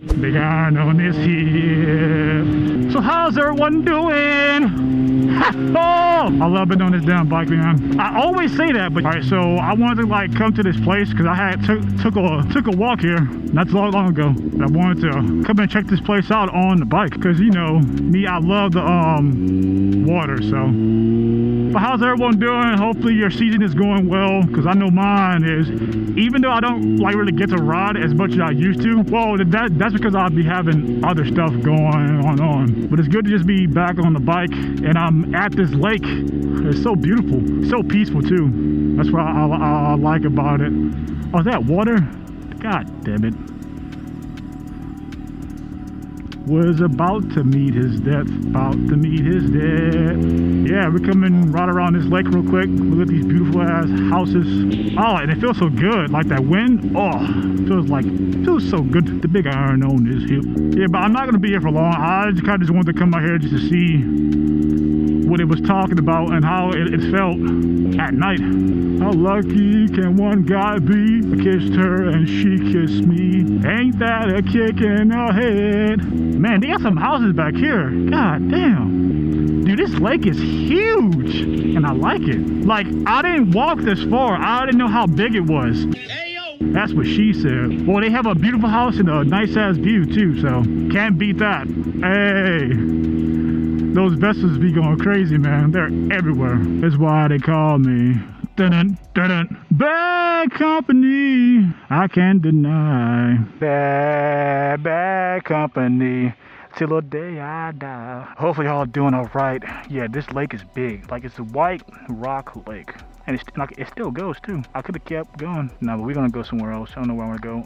Big iron on this hip. So how's everyone doing? Oh, I love it on this damn bike, man. I always say that, but all right. So I wanted to like come to this place because I had took a walk here not too long ago. And I wanted to come and check this place out on the bike because you know me, I love the water. So. But how's everyone doing? Hopefully your season is going well, because I know mine is. Even though I don't like really get to ride as much as I used to, well, that's because I'll be having other stuff going on. But it's good to just be back on the bike, and I'm at this lake. It's so beautiful, so peaceful too. That's what I like about it. Oh, is that water? God damn it. Was about to meet his death, about to meet his death. Yeah, we're coming right around this lake real quick. Look at these beautiful ass houses. Oh, and it feels so good, like that wind. Oh, feels so good. The big iron on his hip. Yeah, but I'm not gonna be here for long. I just kind of wanted to come out here just to see what it was talking about and how it felt at night. How lucky can one guy be? I kissed her and she kissed me. Ain't that a kick in the head? Man, they got some houses back here. God damn. Dude, this lake is huge. And I like it. Like, I didn't walk this far. I didn't know how big it was. That's what she said. Well, they have a beautiful house and a nice ass view too, so can't beat that. Hey. Those vessels be going crazy, man. They're everywhere. That's why they call me dun dun bad company. I can't deny bad company till the day I die. Hopefully y'all doing all right. Yeah, this lake is big. Like, it's a white rock lake. And it still goes too. I could have kept going. No, but we're gonna go somewhere else. I don't know where I want to go.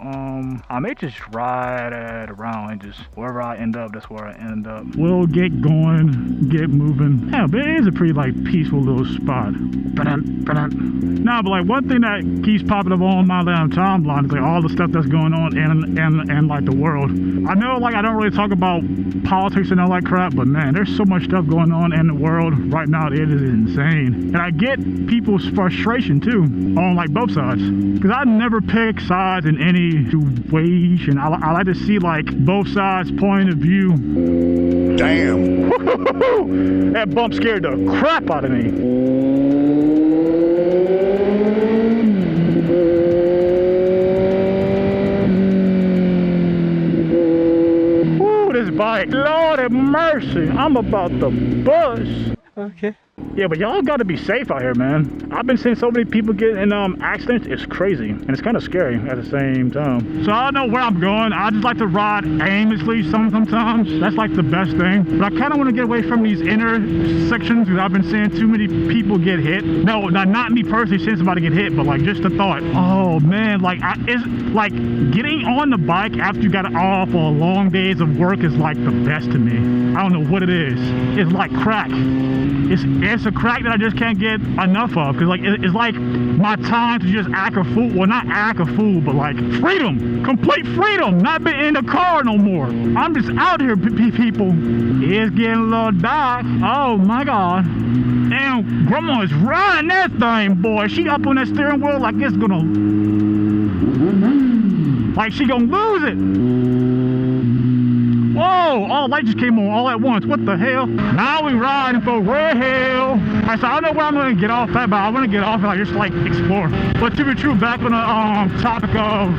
I may just ride it around and just wherever I end up, that's where I end up. We'll get going, get moving. Yeah, but it is a pretty like peaceful little spot. Nah, but like one thing that keeps popping up on my timeline is like all the stuff that's going on in like the world. I know like I don't really talk about politics and all that crap, but man, there's so much stuff going on in the world right now. It is insane, and I get people's frustration too on like both sides, because I never pick sides in any situation. I like to see like both sides point of view. Damn. That bump scared the crap out of me. Woo, this bike, Lord have mercy, I'm about to bust. Okay. Yeah, but y'all gotta be safe out here, man. I've been seeing so many people get in accidents. It's crazy, and it's kind of scary at the same time. So I don't know where I'm going. I just like to ride aimlessly sometimes. That's like the best thing. But I kind of want to get away from these intersections because I've been seeing too many people get hit. No, not me personally seeing somebody get hit, but like just the thought. Oh man, like it's like getting on the bike after you got off for long days of work is like the best to me. I don't know what it is. It's like crack. It's a crack that I just can't get enough of, because like it's like my time to just act a fool. Well, not act a fool, but like freedom, complete freedom, not be in the car no more. I'm just out here, people. It's getting a little dark. Oh my god. Damn, grandma is riding that thing, boy. She up on that steering wheel like it's gonna, like she gonna lose it. Whoa, all the lights just came on all at once. What the hell? Now we riding for real. Alright, so I don't know where I'm gonna get off at, but I wanna get off and like just like explore. But to be true, back on the topic of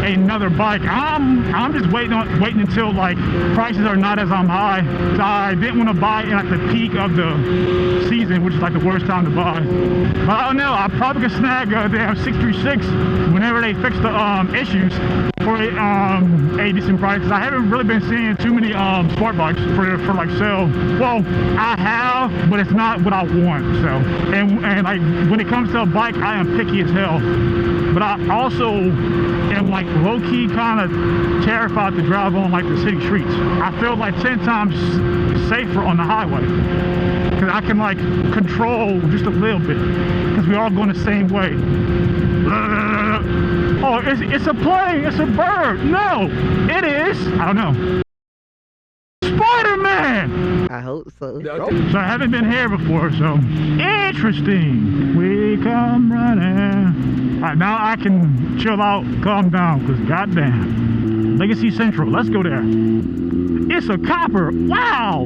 another bike, I'm just waiting until like prices are not as high. So I didn't want to buy it at the peak of the season, which is like the worst time to buy. But I don't know, I probably could snag a damn 636 whenever they fix the issues for a decent price. I haven't really been seeing too many sport bikes for like sale. Well, I have, but it's not what I want. So and like when it comes to a bike, I am picky as hell. But I also am like low-key kind of terrified to drive on like the city streets. I feel like 10 times safer on the highway because I can like control just a little bit because we all going the same way. Oh, it's a plane, it's a bird. No, it is, I don't know, Spider-Man. I hope so. So I haven't been here before, so interesting. We come running. All right, now I can chill out, calm down, because goddamn, Legacy Central. Let's go there. It's a copper. Wow.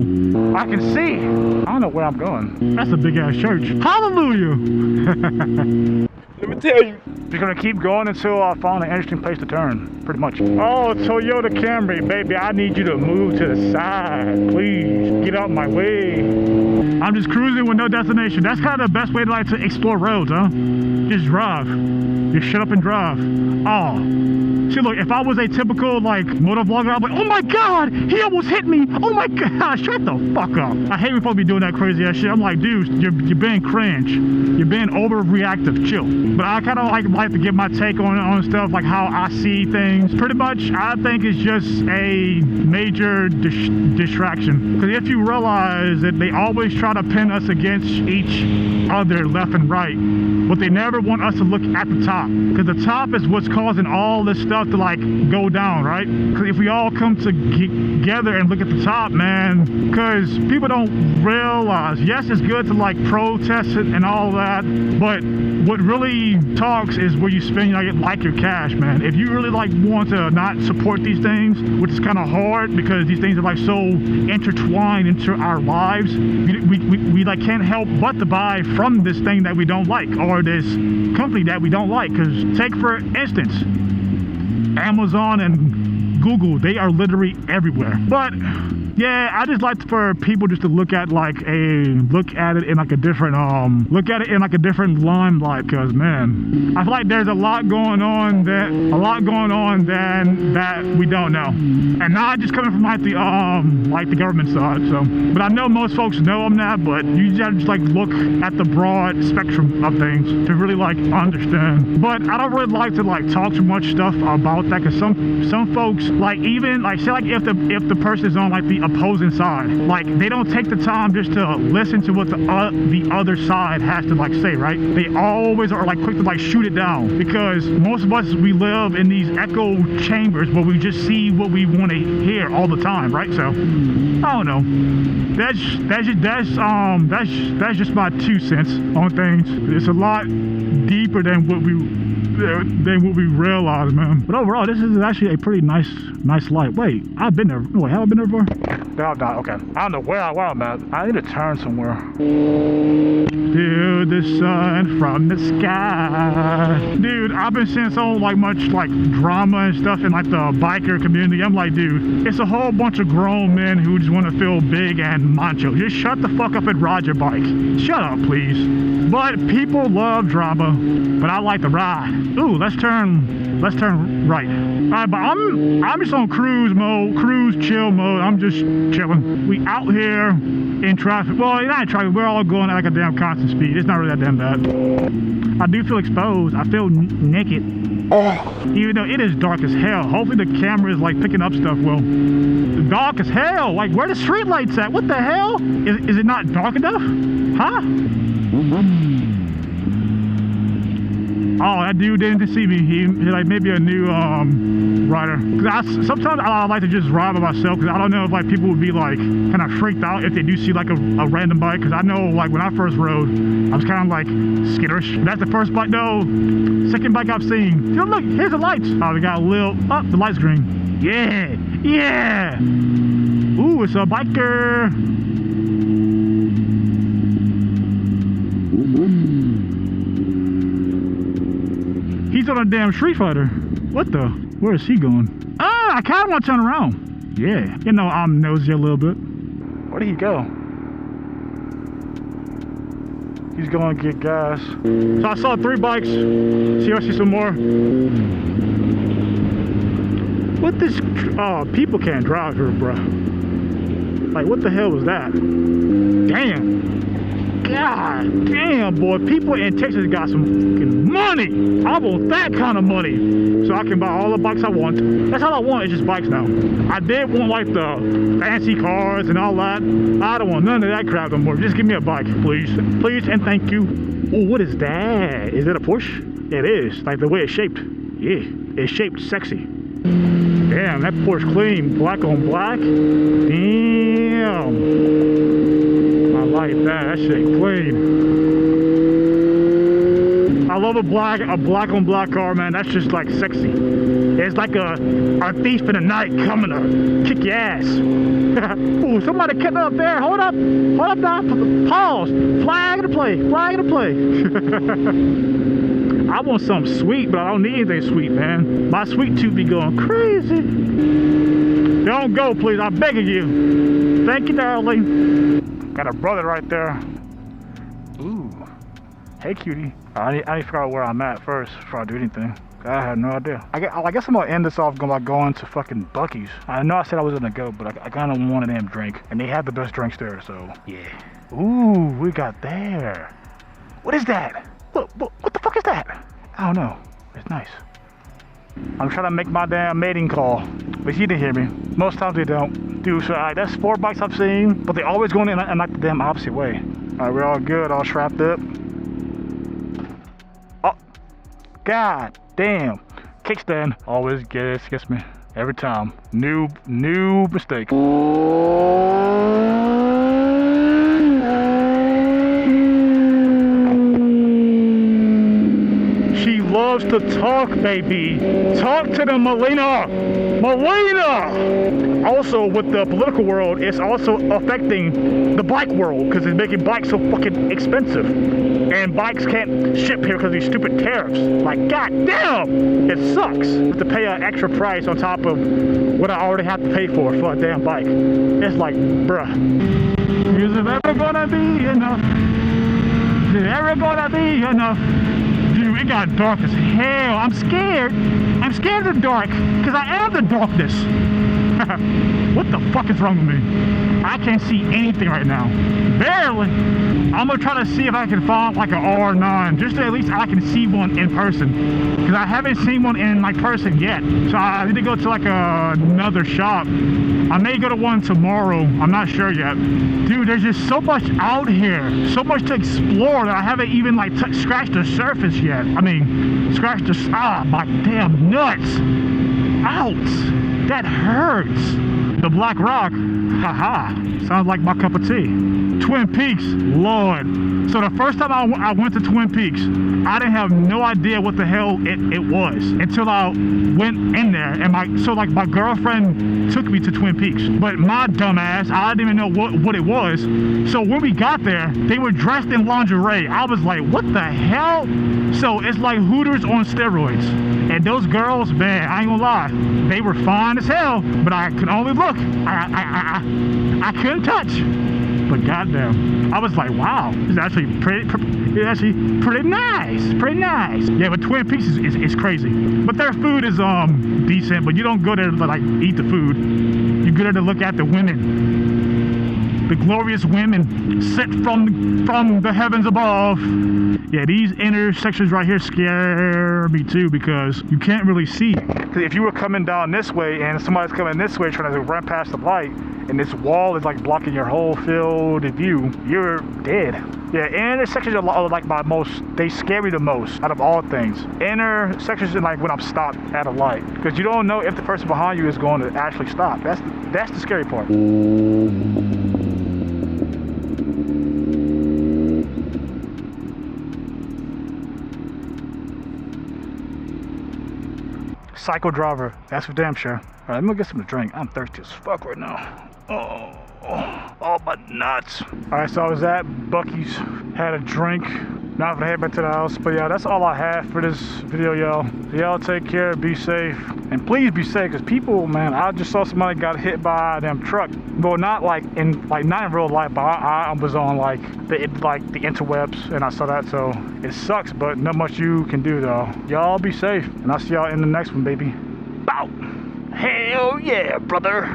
I can see. I don't know where I'm going. That's a big ass church. Hallelujah. Let me tell you. You're gonna keep going until I find an interesting place to turn, pretty much. Oh, Toyota Camry, baby, I need you to move to the side. Please, get out my way. I'm just cruising with no destination. That's kind of the best way to like to explore roads, huh? Just drive. Just shut up and drive. Oh. See, look, if I was a typical, like, motovlogger, I'd be like, oh my God, he almost hit me. Oh my God, shut the fuck up. I hate when people be doing that crazy ass shit. I'm like, dude, you're being cringe. You're being overreactive. Chill. But I kind of like to give my take on stuff, like how I see things. Pretty much, I think it's just a major distraction. Because if you realize that they always try to pin us against each other left and right, but they never want us to look at the top. Because the top is what's causing all this stuff to like go down, right? Because if we all come together and look at the top, man, because people don't realize, yes, it's good to like protest it and all that, but what really talks is where you spend like your cash, man. If you really like want to not support these things, which is kind of hard because these things are like so intertwined into our lives, we like can't help but to buy from this thing that we don't like or this company that we don't like. Because take for instance, Amazon and Google, they are literally everywhere. But yeah, I just like for people just to look at it in like a different limelight, because man, I feel like there's a lot going on that we don't know, and not just coming from like the government side. So, but I know most folks know I'm not, but you just have to just like look at the broad spectrum of things to really like understand. But I don't really like to like talk too much stuff about that, because some folks like, even like say like if the person is on like the opposing side, like they don't take the time just to listen to what the other side has to like say, right? They always are like quick to like shoot it down, because most of us, we live in these echo chambers where we just see what we want to hear all the time, right? So I don't know, that's just my 2 cents on things. It's a lot deeper than what we realize, man. But overall, this is actually a pretty nice light. Wait, I've been there. Wait, have I been there before? No, I'm not. Okay. I don't know where I'm at. I need to turn somewhere. Feel the sun from the sky. Dude, I've been seeing so like much like drama and stuff in like the biker community. I'm like, dude, it's a whole bunch of grown men who just want to feel big and macho. Just shut the fuck up and ride your bike. Shut up, please. But people love drama, but I like to ride. Ooh, let's turn right. Alright, but I'm just on cruise chill mode. I'm just chilling. We out here in traffic. Well, not in traffic, we're all going at like a damn constant speed. It's not really that damn bad. I do feel exposed. I feel naked. Even though it is dark as hell. Hopefully the camera is like picking up stuff well. It's dark as hell. Like, where the street lights at? What the hell? Is it not dark enough? Huh? Oh, that dude didn't see me. He like maybe a new rider. Cause sometimes I like to just ride by myself, because I don't know if like people would be like kind of freaked out if they do see like a random bike. Because I know like when I first rode, I was kind of like skitterish. That's the first bike, no, second bike I've seen. Yo, look, here's the lights. Oh, we got a little. Oh, the light's green. Yeah, yeah. Ooh, it's a biker. He's on a damn Street Fighter. What the? Where is he going? Ah, I kind of want to turn around. Yeah, you know, I'm nosy a little bit. Where did he go? He's going to get gas. So I saw 3 bikes. See if I see some more. What this? Oh, people can't drive here, bro. Like, what the hell was that? Damn. God damn, boy, people in Texas got some fucking money. I want that kind of money, so I can buy all the bikes I want. That's all I want, is just bikes now. I did want like the fancy cars and all that. I don't want none of that crap no more. Just give me a bike, please. Please and thank you. Oh, what is that? Is that a Porsche? It is, like the way it's shaped. Yeah, it's shaped sexy. Damn, that Porsche clean, black on black. Damn. I like that. That shit clean. I I love a black on black car, man. That's just like sexy. It's like a thief in the night coming to kick your ass. Ooh, somebody kept up there. Hold up now. Pause. Flag to play. Flag to play. I want something sweet, but I don't need anything sweet, man. My sweet tooth be going crazy. Don't go, please. I'm begging you. Thank you, darling. Got a brother right there. Ooh. Hey, cutie. I need to figure out where I'm at first before I do anything. I had no idea. I guess I'm gonna end this off by going to fucking Buc-ee's. I know I said I was gonna go, but I kind of want a damn drink. And they have the best drinks there, so yeah. Ooh, we got there. What is that? What the fuck is that? I don't know. It's nice. I'm trying to make my damn mating call, but he didn't hear me. Most times they don't. Dude, so that's 4 bikes I've seen, but they always going in like the damn opposite way. All right, we're all good, all strapped up. Oh, god damn. Kickstand always gets me every time. New mistake. She loves to talk, baby. Talk to them, Melina. Also, with the political world, it's also affecting the bike world because it's making bikes so fucking expensive. And bikes can't ship here because of these stupid tariffs. Like, goddamn, it sucks to pay an extra price on top of what I already have to pay for a damn bike. It's like, bruh. Is it ever gonna be enough? Is it ever gonna be enough? Dude, it got dark as hell. I'm scared. I'm scared of the dark because I am the darkness. What the fuck is wrong with me? I can't see anything right now. Barely. I'm gonna try to see if I can find like an R9, just so at least I can see one in person. Because I haven't seen one in like person yet. So I need to go to like another shop. I may go to one tomorrow. I'm not sure yet. Dude, there's just so much out here. So much to explore that I haven't even like scratched the surface yet. I mean, scratched the, my damn nuts. Ouch. That hurts. The Black Rock, haha, sounds like my cup of tea. Twin Peaks, Lord. So the first time I went to Twin Peaks, I didn't have no idea what the hell it was until I went in there. And my girlfriend took me to Twin Peaks. But my dumb ass, I didn't even know what it was. So when we got there, they were dressed in lingerie. I was like, what the hell? So it's like Hooters on steroids. And those girls, man, I ain't gonna lie, they were fine as hell, but I could only look. I couldn't touch. But goddamn, I was like, wow, it's actually pretty nice, pretty nice. Yeah, but Twin Peaks is crazy. But their food is decent, but you don't go there to like eat the food. You go there to look at the women. The glorious women sent from the heavens above. Yeah, these intersections right here scare me too because you can't really see. If you were coming down this way and somebody's coming this way trying to run past the light and this wall is like blocking your whole field of view, you're dead. Yeah, intersections are like they scare me the most out of all things. Intersections are like when I'm stopped at a light because you don't know if the person behind you is going to actually stop. That's the scary part. Psycho driver, that's for damn sure. All right, I'm gonna get something to drink. I'm thirsty as fuck right now. Oh my nuts. All right, so I was at Buc-ee's, had a drink. Now I'm gonna head back to the house. But yeah, that's all I have for this video, y'all. Y'all take care, be safe, and please be safe, because people, man, I just saw somebody got hit by a damn truck. Well, not in real life, but I was on like the interwebs, and I saw that, so it sucks, but not much you can do though. Y'all be safe, and I'll see y'all in the next one, baby. Bow. Hell yeah, brother.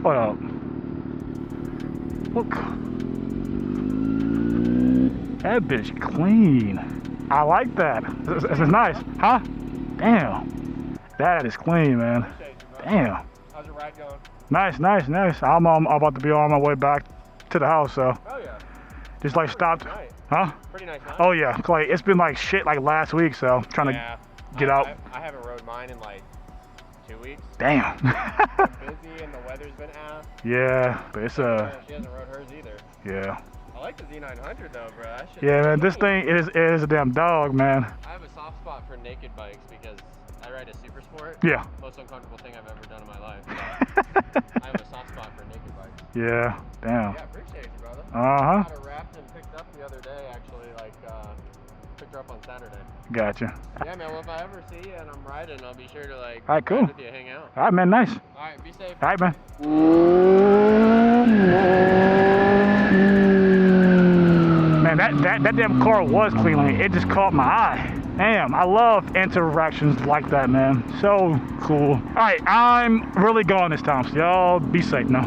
Hold up. Look. That bitch clean. I like that. This is nice. Huh? Damn. That is clean, man. Damn. How's your ride going? Nice. I'm about to be on my way back to the house, so. Oh yeah. Just like stopped. Nice. Huh? Pretty nice, huh? Oh yeah. Like it's been like shit like last week, so trying to get out. I haven't rode mine in like 2 weeks. Damn. It's been busy and the weather's been ass. Yeah, but it's She hasn't rode hers either. Yeah. I like the Z900 though, bro. That shit's Yeah, man, this clean. thing is a damn dog, man. I have a soft spot for naked bikes because I ride a super sport. Yeah. Most uncomfortable thing I've ever done in my life. So I have a soft spot for naked bikes. Yeah, damn. Yeah, appreciate you, brother. Uh-huh. Got her wrapped and picked up the other day, actually. Like, picked her up on Saturday. Gotcha. Yeah, man. Well, if I ever see you and I'm riding, I'll be sure to like All right, cool. ride with you, hang out. All right, man, nice. All right, be safe. All right, man. Man, that damn car was clean. Like, it just caught my eye. Damn, I love interactions like that, man. So cool. All right, I'm really going this time, so y'all be safe now.